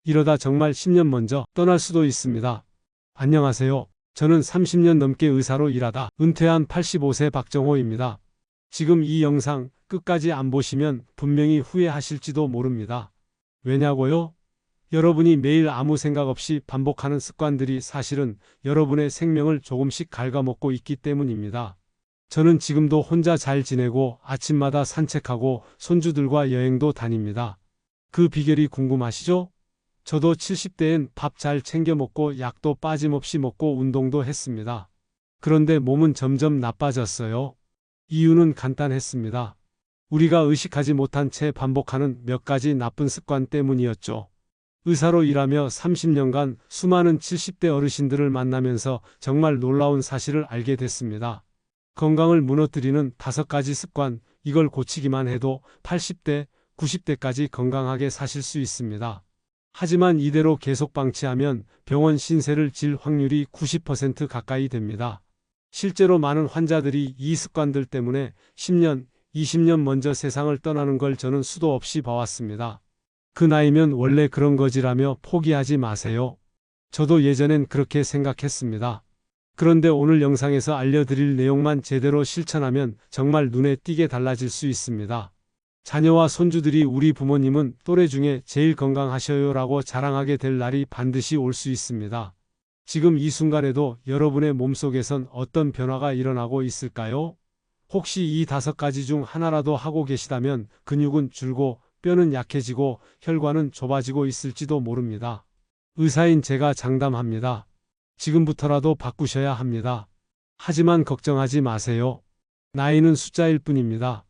이러다 정말 10년 먼저 떠날 수도 있습니다. 안녕하세요. 저는 30년 넘게 의사로 일하다 은퇴한 85세 박정호입니다. 지금 이 영상 끝까지 안 보시면 분명히 후회하실지도 모릅니다. 왜냐고요? 여러분이 매일 아무 생각 없이 반복하는 습관들이 사실은 여러분의 생명을 조금씩 갉아먹고 있기 때문입니다. 저는 지금도 혼자 잘 지내고 아침마다 산책하고 손주들과 여행도 다닙니다. 그 비결이 궁금하시죠? 저도 70대엔 밥 잘 챙겨 먹고 약도 빠짐없이 먹고 운동도 했습니다. 그런데 몸은 점점 나빠졌어요. 이유는 간단했습니다. 우리가 의식하지 못한 채 반복하는 몇 가지 나쁜 습관 때문이었죠. 의사로 일하며 30년간 수많은 70대 어르신들을 만나면서 정말 놀라운 사실을 알게 됐습니다. 건강을 무너뜨리는 5가지 습관, 이걸 고치기만 해도 80대, 90대까지 건강하게 사실 수 있습니다. 하지만 이대로 계속 방치하면 병원 신세를 질 확률이 90% 가까이 됩니다. 실제로 많은 환자들이 이 습관들 때문에 10년, 20년 먼저 세상을 떠나는 걸 저는 수도 없이 봐왔습니다. 그 나이면 원래 그런 거지라며 포기하지 마세요. 저도 예전엔 그렇게 생각했습니다. 그런데 오늘 영상에서 알려드릴 내용만 제대로 실천하면 정말 눈에 띄게 달라질 수 있습니다. 자녀와 손주들이 우리 부모님은 또래 중에 제일 건강하셔요 라고 자랑하게 될 날이 반드시 올 수 있습니다. 지금 이 순간에도 여러분의 몸속에선 어떤 변화가 일어나고 있을까요? 혹시 이 5가지 중 하나라도 하고 계시다면 근육은 줄고 뼈는 약해지고 혈관은 좁아지고 있을지도 모릅니다. 의사인 제가 장담합니다. 지금부터라도 바꾸셔야 합니다. 하지만 걱정하지 마세요. 나이는 숫자일 뿐입니다.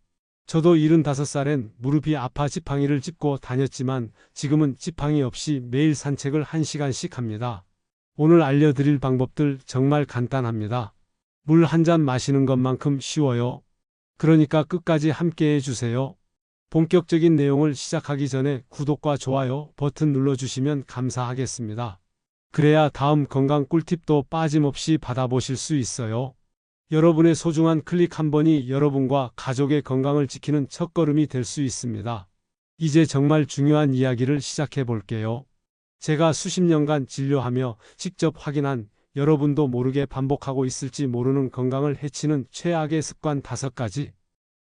저도 75살엔 무릎이 아파 지팡이를 짚고 다녔지만 지금은 지팡이 없이 매일 산책을 1시간씩 합니다. 오늘 알려드릴 방법들 정말 간단합니다. 물 한 잔 마시는 것만큼 쉬워요. 그러니까 끝까지 함께 해주세요. 본격적인 내용을 시작하기 전에 구독과 좋아요 버튼 눌러주시면 감사하겠습니다. 그래야 다음 건강 꿀팁도 빠짐없이 받아보실 수 있어요. 여러분의 소중한 클릭 한 번이 여러분과 가족의 건강을 지키는 첫걸음이 될 수 있습니다. 이제 정말 중요한 이야기를 시작해 볼게요. 제가 수십 년간 진료하며 직접 확인한 여러분도 모르게 반복하고 있을지 모르는 건강을 해치는 최악의 습관 5가지.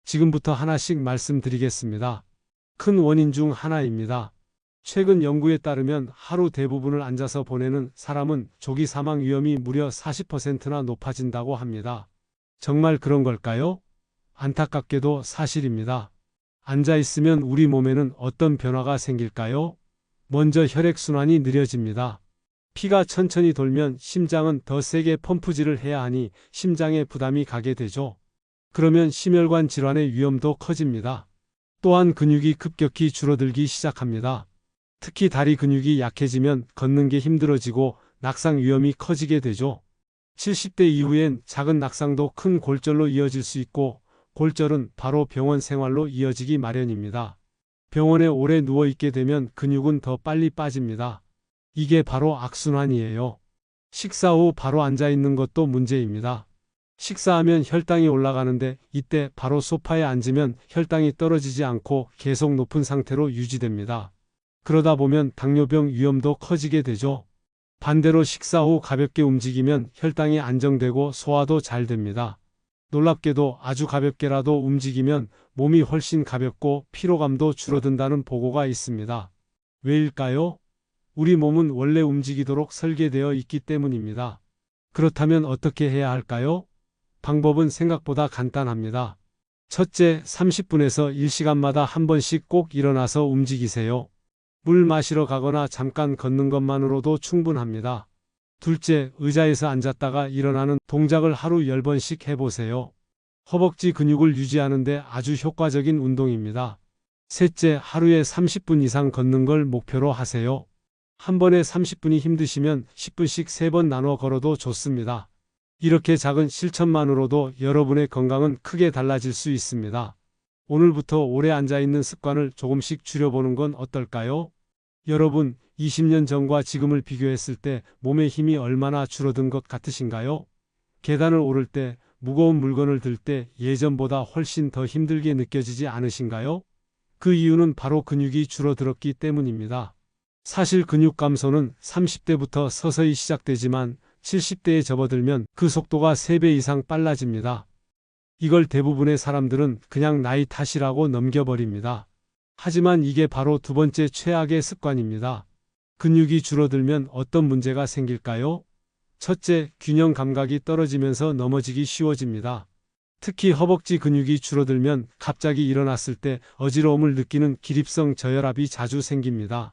지금부터 하나씩 말씀드리겠습니다. 큰 원인 중 하나입니다. 최근 연구에 따르면 하루 대부분을 앉아서 보내는 사람은 조기 사망 위험이 무려 40%나 높아진다고 합니다. 정말 그런 걸까요? 안타깝게도 사실입니다. 앉아 있으면 우리 몸에는 어떤 변화가 생길까요? 먼저 혈액순환이 느려집니다. 피가 천천히 돌면 심장은 더 세게 펌프질을 해야 하니 심장에 부담이 가게 되죠. 그러면 심혈관 질환의 위험도 커집니다. 또한 근육이 급격히 줄어들기 시작합니다. 특히 다리 근육이 약해지면 걷는 게 힘들어지고 낙상 위험이 커지게 되죠. 70대 이후엔 작은 낙상도 큰 골절로 이어질 수 있고 골절은 바로 병원 생활로 이어지기 마련입니다. 병원에 오래 누워있게 되면 근육은 더 빨리 빠집니다. 이게 바로 악순환이에요. 식사 후 바로 앉아있는 것도 문제입니다. 식사하면 혈당이 올라가는데 이때 바로 소파에 앉으면 혈당이 떨어지지 않고 계속 높은 상태로 유지됩니다. 그러다 보면 당뇨병 위험도 커지게 되죠. 반대로 식사 후 가볍게 움직이면 혈당이 안정되고 소화도 잘 됩니다. 놀랍게도 아주 가볍게라도 움직이면 몸이 훨씬 가볍고 피로감도 줄어든다는 보고가 있습니다. 왜일까요? 우리 몸은 원래 움직이도록 설계되어 있기 때문입니다. 그렇다면 어떻게 해야 할까요? 방법은 생각보다 간단합니다. 첫째, 30분에서 1시간마다 한 번씩 꼭 일어나서 움직이세요. 물 마시러 가거나 잠깐 걷는 것만으로도 충분합니다. 둘째, 의자에서 앉았다가 일어나는 동작을 하루 10번씩 해보세요. 허벅지 근육을 유지하는 데 아주 효과적인 운동입니다. 셋째, 하루에 30분 이상 걷는 걸 목표로 하세요. 한 번에 30분이 힘드시면 10분씩 3번 나눠 걸어도 좋습니다. 이렇게 작은 실천만으로도 여러분의 건강은 크게 달라질 수 있습니다. 오늘부터 오래 앉아있는 습관을 조금씩 줄여보는 건 어떨까요? 여러분, 20년 전과 지금을 비교했을 때 몸의 힘이 얼마나 줄어든 것 같으신가요? 계단을 오를 때, 무거운 물건을 들 때 예전보다 훨씬 더 힘들게 느껴지지 않으신가요? 그 이유는 바로 근육이 줄어들었기 때문입니다. 사실 근육 감소는 30대부터 서서히 시작되지만 70대에 접어들면 그 속도가 3배 이상 빨라집니다. 이걸 대부분의 사람들은 그냥 나이 탓이라고 넘겨버립니다. 하지만 이게 바로 두 번째 최악의 습관입니다. 근육이 줄어들면 어떤 문제가 생길까요? 첫째, 균형 감각이 떨어지면서 넘어지기 쉬워집니다. 특히 허벅지 근육이 줄어들면 갑자기 일어났을 때 어지러움을 느끼는 기립성 저혈압이 자주 생깁니다.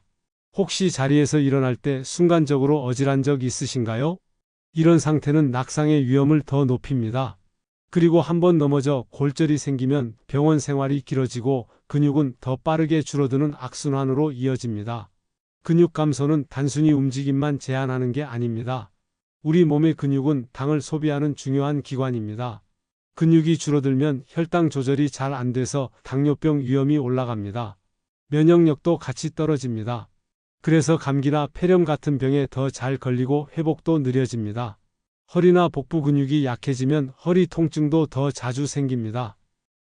혹시 자리에서 일어날 때 순간적으로 어질한 적 있으신가요? 이런 상태는 낙상의 위험을 더 높입니다. 그리고 한번 넘어져 골절이 생기면 병원 생활이 길어지고 근육은 더 빠르게 줄어드는 악순환으로 이어집니다. 근육 감소는 단순히 움직임만 제한하는 게 아닙니다. 우리 몸의 근육은 당을 소비하는 중요한 기관입니다. 근육이 줄어들면 혈당 조절이 잘 안 돼서 당뇨병 위험이 올라갑니다. 면역력도 같이 떨어집니다. 그래서 감기나 폐렴 같은 병에 더 잘 걸리고 회복도 느려집니다. 허리나 복부 근육이 약해지면 허리 통증도 더 자주 생깁니다.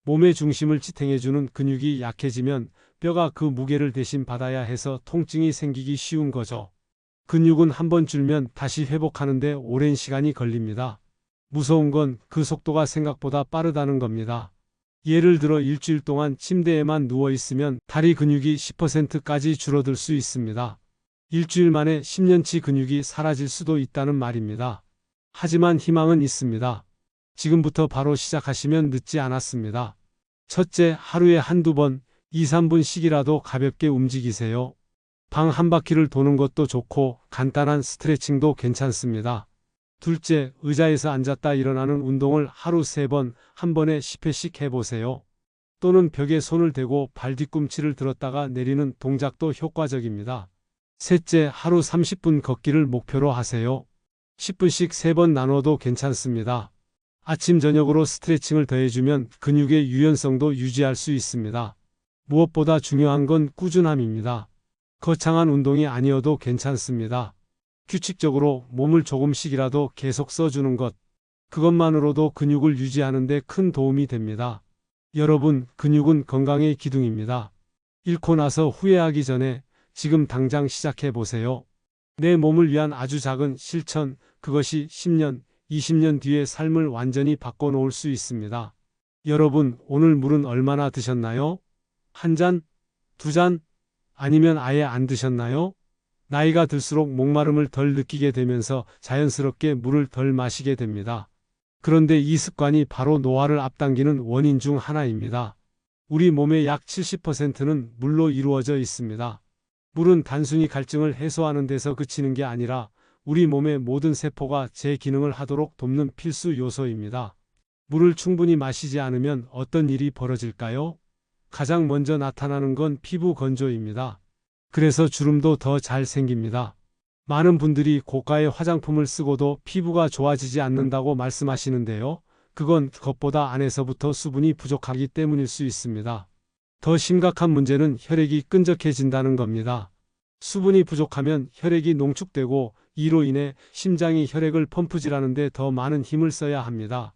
몸의 중심을 지탱해주는 근육이 약해지면 뼈가 그 무게를 대신 받아야 해서 통증이 생기기 쉬운 거죠. 근육은 한번 줄면 다시 회복하는데 오랜 시간이 걸립니다. 무서운 건 그 속도가 생각보다 빠르다는 겁니다. 예를 들어 일주일 동안 침대에만 누워 있으면 다리 근육이 10%까지 줄어들 수 있습니다. 일주일 만에 10년치 근육이 사라질 수도 있다는 말입니다. 하지만 희망은 있습니다. 지금부터 바로 시작하시면 늦지 않았습니다. 첫째, 하루에 한두 번, 2, 3분씩이라도 가볍게 움직이세요. 방 한 바퀴를 도는 것도 좋고 간단한 스트레칭도 괜찮습니다. 둘째, 의자에서 앉았다 일어나는 운동을 하루 3번, 한 번에 10회씩 해보세요. 또는 벽에 손을 대고 발 뒤꿈치를 들었다가 내리는 동작도 효과적입니다. 셋째, 하루 30분 걷기를 목표로 하세요. 10분씩 3번 나눠도 괜찮습니다. 아침 저녁으로 스트레칭을 더해주면 근육의 유연성도 유지할 수 있습니다. 무엇보다 중요한 건 꾸준함입니다. 거창한 운동이 아니어도 괜찮습니다. 규칙적으로 몸을 조금씩이라도 계속 써주는 것, 그것만으로도 근육을 유지하는 데 큰 도움이 됩니다. 여러분, 근육은 건강의 기둥입니다. 잃고 나서 후회하기 전에 지금 당장 시작해 보세요. 내 몸을 위한 아주 작은 실천, 그것이 10년, 20년 뒤의 삶을 완전히 바꿔놓을 수 있습니다. 여러분, 오늘 물은 얼마나 드셨나요? 한 잔? 두 잔? 아니면 아예 안 드셨나요? 나이가 들수록 목마름을 덜 느끼게 되면서 자연스럽게 물을 덜 마시게 됩니다. 그런데 이 습관이 바로 노화를 앞당기는 원인 중 하나입니다. 우리 몸의 약 70%는 물로 이루어져 있습니다. 물은 단순히 갈증을 해소하는 데서 그치는 게 아니라 우리 몸의 모든 세포가 제 기능을 하도록 돕는 필수 요소입니다. 물을 충분히 마시지 않으면 어떤 일이 벌어질까요? 가장 먼저 나타나는 건 피부 건조입니다. 그래서 주름도 더 잘 생깁니다. 많은 분들이 고가의 화장품을 쓰고도 피부가 좋아지지 않는다고 말씀하시는데요. 그건 그것보다 안에서부터 수분이 부족하기 때문일 수 있습니다. 더 심각한 문제는 혈액이 끈적해진다는 겁니다. 수분이 부족하면 혈액이 농축되고 이로 인해 심장이 혈액을 펌프질하는데 더 많은 힘을 써야 합니다.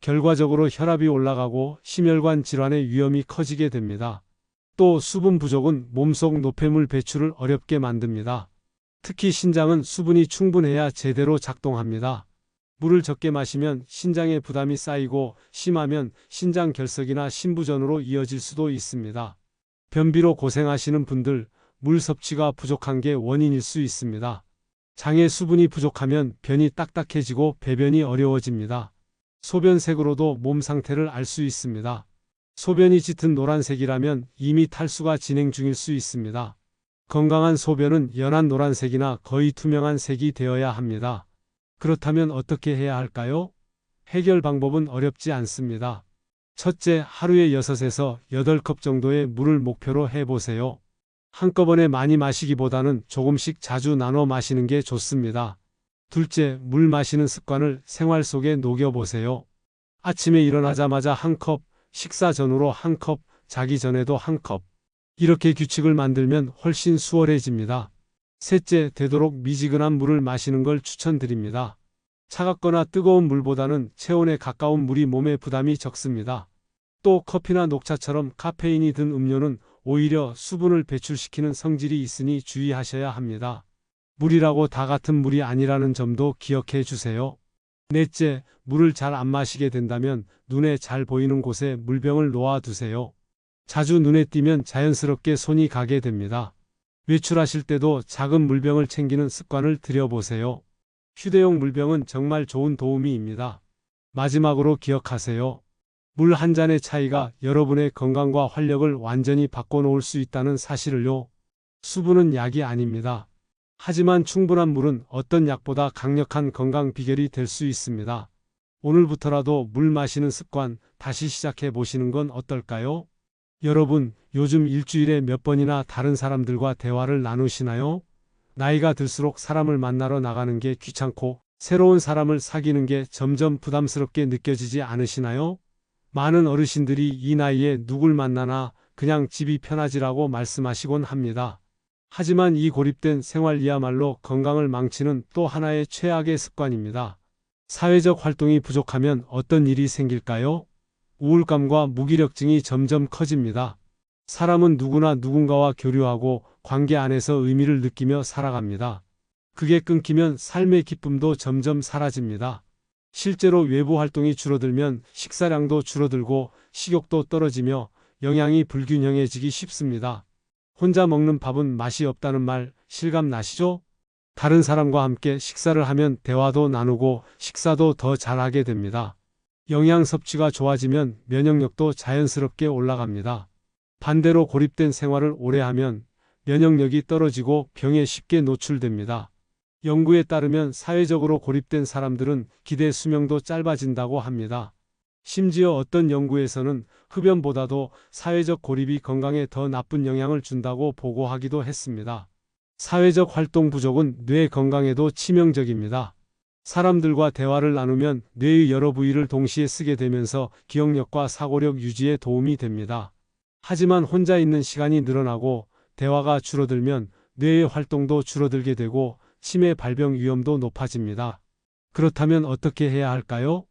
결과적으로 혈압이 올라가고 심혈관 질환의 위험이 커지게 됩니다. 또 수분 부족은 몸속 노폐물 배출을 어렵게 만듭니다. 특히 신장은 수분이 충분해야 제대로 작동합니다. 물을 적게 마시면 신장에 부담이 쌓이고 심하면 신장 결석이나 심부전으로 이어질 수도 있습니다. 변비로 고생하시는 분들, 물 섭취가 부족한 게 원인일 수 있습니다. 장에 수분이 부족하면 변이 딱딱해지고 배변이 어려워집니다. 소변색으로도 몸 상태를 알 수 있습니다. 소변이 짙은 노란색이라면 이미 탈수가 진행 중일 수 있습니다. 건강한 소변은 연한 노란색이나 거의 투명한 색이 되어야 합니다. 그렇다면 어떻게 해야 할까요? 해결 방법은 어렵지 않습니다. 첫째, 하루에 6에서 8컵 정도의 물을 목표로 해보세요. 한꺼번에 많이 마시기보다는 조금씩 자주 나눠 마시는 게 좋습니다. 둘째, 물 마시는 습관을 생활 속에 녹여보세요. 아침에 일어나자마자 1컵, 식사 전후로 1컵, 자기 전에도 1컵. 이렇게 규칙을 만들면 훨씬 수월해집니다. 셋째, 되도록 미지근한 물을 마시는 걸 추천드립니다. 차갑거나 뜨거운 물보다는 체온에 가까운 물이 몸에 부담이 적습니다. 또 커피나 녹차처럼 카페인이 든 음료는 오히려 수분을 배출시키는 성질이 있으니 주의하셔야 합니다. 물이라고 다 같은 물이 아니라는 점도 기억해 주세요. 넷째, 물을 잘 안 마시게 된다면 눈에 잘 보이는 곳에 물병을 놓아 두세요. 자주 눈에 띄면 자연스럽게 손이 가게 됩니다. 외출하실 때도 작은 물병을 챙기는 습관을 들여보세요. 휴대용 물병은 정말 좋은 도우미입니다. 마지막으로 기억하세요. 물 한 잔의 차이가 여러분의 건강과 활력을 완전히 바꿔놓을 수 있다는 사실을요. 수분은 약이 아닙니다. 하지만 충분한 물은 어떤 약보다 강력한 건강 비결이 될 수 있습니다. 오늘부터라도 물 마시는 습관 다시 시작해 보시는 건 어떨까요? 여러분, 요즘 일주일에 몇 번이나 다른 사람들과 대화를 나누시나요? 나이가 들수록 사람을 만나러 나가는 게 귀찮고 새로운 사람을 사귀는 게 점점 부담스럽게 느껴지지 않으시나요? 많은 어르신들이 이 나이에 누굴 만나나 그냥 집이 편하지라고 말씀하시곤 합니다. 하지만 이 고립된 생활이야말로 건강을 망치는 또 하나의 최악의 습관입니다. 사회적 활동이 부족하면 어떤 일이 생길까요? 우울감과 무기력증이 점점 커집니다. 사람은 누구나 누군가와 교류하고 관계 안에서 의미를 느끼며 살아갑니다. 그게 끊기면 삶의 기쁨도 점점 사라집니다. 실제로 외부 활동이 줄어들면 식사량도 줄어들고 식욕도 떨어지며 영양이 불균형해지기 쉽습니다. 혼자 먹는 밥은 맛이 없다는 말 실감 나시죠? 다른 사람과 함께 식사를 하면 대화도 나누고 식사도 더 잘하게 됩니다. 영양 섭취가 좋아지면 면역력도 자연스럽게 올라갑니다. 반대로 고립된 생활을 오래 하면 면역력이 떨어지고 병에 쉽게 노출됩니다. 연구에 따르면 사회적으로 고립된 사람들은 기대 수명도 짧아진다고 합니다. 심지어 어떤 연구에서는 흡연보다도 사회적 고립이 건강에 더 나쁜 영향을 준다고 보고하기도 했습니다. 사회적 활동 부족은 뇌 건강에도 치명적입니다. 사람들과 대화를 나누면 뇌의 여러 부위를 동시에 쓰게 되면서 기억력과 사고력 유지에 도움이 됩니다. 하지만 혼자 있는 시간이 늘어나고 대화가 줄어들면 뇌의 활동도 줄어들게 되고 치매 발병 위험도 높아집니다. 그렇다면 어떻게 해야 할까요?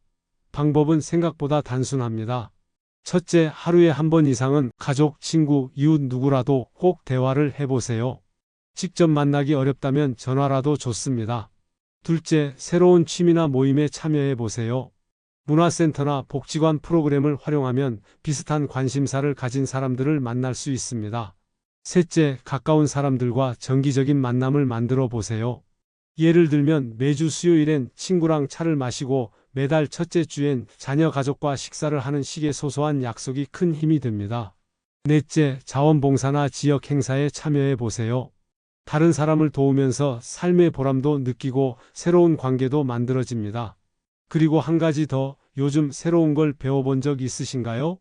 방법은 생각보다 단순합니다. 첫째, 하루에 한 번 이상은 가족, 친구, 이웃 누구라도 꼭 대화를 해보세요. 직접 만나기 어렵다면 전화라도 좋습니다. 둘째, 새로운 취미나 모임에 참여해보세요. 문화센터나 복지관 프로그램을 활용하면 비슷한 관심사를 가진 사람들을 만날 수 있습니다. 셋째, 가까운 사람들과 정기적인 만남을 만들어 보세요. 예를 들면 매주 수요일엔 친구랑 차를 마시고 매달 첫째 주엔 자녀 가족과 식사를 하는 식의 소소한 약속이 큰 힘이 됩니다. 넷째, 자원봉사나 지역 행사에 참여해 보세요. 다른 사람을 도우면서 삶의 보람도 느끼고 새로운 관계도 만들어집니다. 그리고 한 가지 더, 요즘 새로운 걸 배워본 적 있으신가요?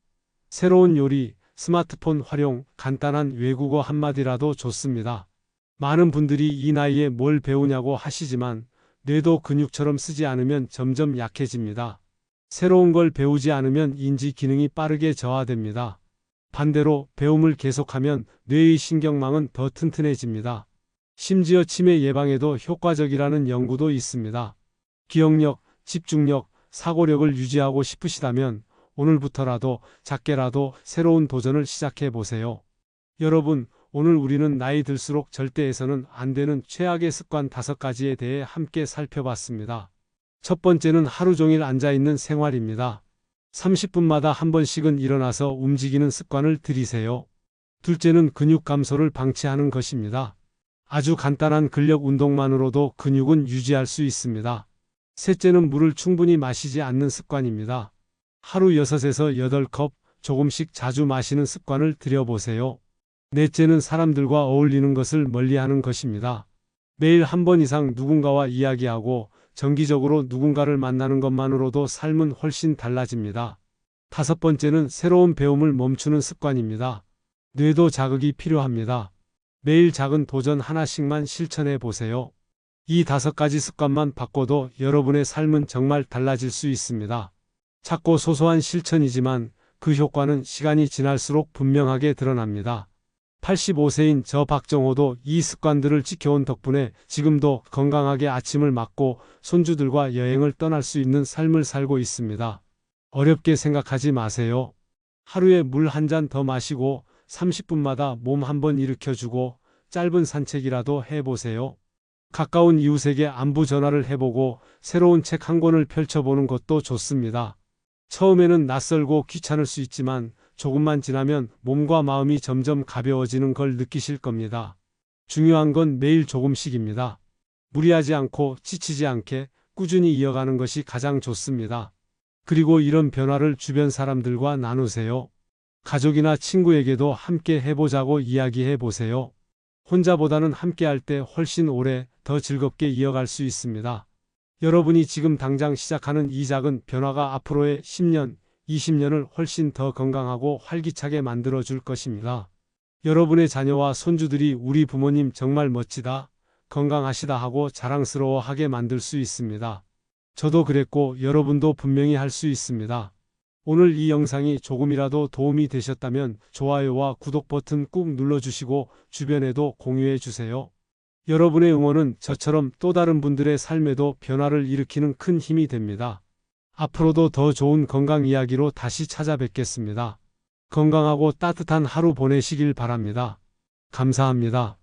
새로운 요리, 스마트폰 활용, 간단한 외국어 한마디라도 좋습니다. 많은 분들이 이 나이에 뭘 배우냐고 하시지만 뇌도 근육처럼 쓰지 않으면 점점 약해집니다. 새로운 걸 배우지 않으면 인지 기능이 빠르게 저하됩니다. 반대로 배움을 계속하면 뇌의 신경망은 더 튼튼해집니다. 심지어 치매 예방에도 효과적이라는 연구도 있습니다. 기억력, 집중력, 사고력을 유지하고 싶으시다면 오늘부터라도 작게라도 새로운 도전을 시작해 보세요. 여러분, 오늘 우리는 나이 들수록 절대 해서는 안 되는 최악의 습관 5가지에 대해 함께 살펴봤습니다. 첫 번째는 하루 종일 앉아있는 생활입니다. 30분마다 한 번씩은 일어나서 움직이는 습관을 들이세요. 둘째는 근육 감소를 방치하는 것입니다. 아주 간단한 근력 운동만으로도 근육은 유지할 수 있습니다. 셋째는 물을 충분히 마시지 않는 습관입니다. 하루 6에서 8컵 조금씩 자주 마시는 습관을 들여보세요. 넷째는 사람들과 어울리는 것을 멀리하는 것입니다. 매일 한 번 이상 누군가와 이야기하고 정기적으로 누군가를 만나는 것만으로도 삶은 훨씬 달라집니다. 다섯 번째는 새로운 배움을 멈추는 습관입니다. 뇌도 자극이 필요합니다. 매일 작은 도전 하나씩만 실천해 보세요. 이 5가지 습관만 바꿔도 여러분의 삶은 정말 달라질 수 있습니다. 작고 소소한 실천이지만 그 효과는 시간이 지날수록 분명하게 드러납니다. 85세인 저 박정호도 이 습관들을 지켜온 덕분에 지금도 건강하게 아침을 맞고 손주들과 여행을 떠날 수 있는 삶을 살고 있습니다. 어렵게 생각하지 마세요. 하루에 물 한 잔 더 마시고 30분마다 몸 한번 일으켜주고 짧은 산책이라도 해보세요. 가까운 이웃에게 안부 전화를 해보고 새로운 책 한 권을 펼쳐보는 것도 좋습니다. 처음에는 낯설고 귀찮을 수 있지만 조금만 지나면 몸과 마음이 점점 가벼워지는 걸 느끼실 겁니다. 중요한 건 매일 조금씩입니다. 무리하지 않고 지치지 않게 꾸준히 이어가는 것이 가장 좋습니다. 그리고 이런 변화를 주변 사람들과 나누세요. 가족이나 친구에게도 함께 해보자고 이야기해 보세요. 혼자보다는 함께할 때 훨씬 오래 더 즐겁게 이어갈 수 있습니다. 여러분이 지금 당장 시작하는 이 작은 변화가 앞으로의 10년, 20년을 훨씬 더 건강하고 활기차게 만들어 줄 것입니다. 여러분의 자녀와 손주들이 우리 부모님 정말 멋지다, 건강하시다 하고 자랑스러워하게 만들 수 있습니다. 저도 그랬고 여러분도 분명히 할 수 있습니다. 오늘 이 영상이 조금이라도 도움이 되셨다면 좋아요와 구독 버튼 꾹 눌러주시고 주변에도 공유해 주세요. 여러분의 응원은 저처럼 또 다른 분들의 삶에도 변화를 일으키는 큰 힘이 됩니다. 앞으로도 더 좋은 건강 이야기로 다시 찾아뵙겠습니다. 건강하고 따뜻한 하루 보내시길 바랍니다. 감사합니다.